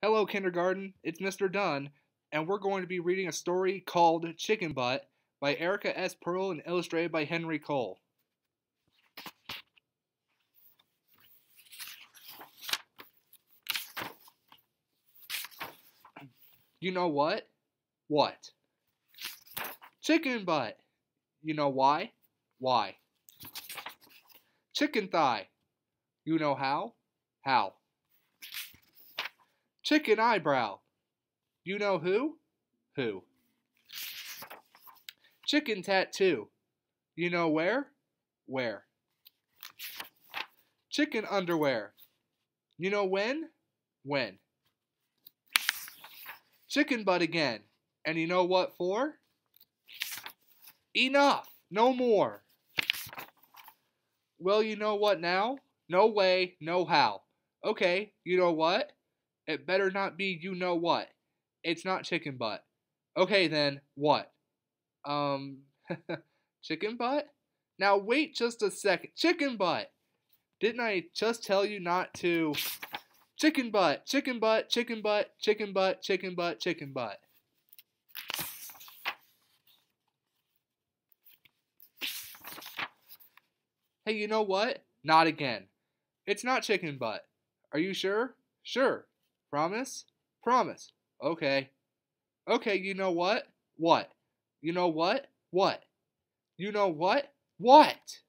Hello, kindergarten. It's Mr. Dunn, and we're going to be reading a story called Chicken Butt by Erica S. Perl and illustrated by Henry Cole. You know what? What? Chicken butt. You know why? Why? Chicken thigh. You know how? How? Chicken eyebrow. You know who? Who? Chicken tattoo. You know where? Where? Chicken underwear. You know when? When? Chicken butt again. And you know what for? Enough! No more! Well, you know what now? No way, no how. Okay, you know what? It better not be you know what. It's not chicken butt. Okay then, what? Chicken butt? Now wait just a second. Chicken butt! Didn't I just tell you not to? Chicken butt, chicken butt, chicken butt, chicken butt, chicken butt, chicken butt. Hey, you know what? Not again. It's not chicken butt. Are you sure? Sure. Promise? Promise. Okay. Okay, you know what? What? You know what? What? You know what? What?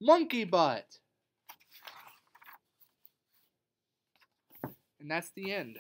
Monkey butt. And that's the end.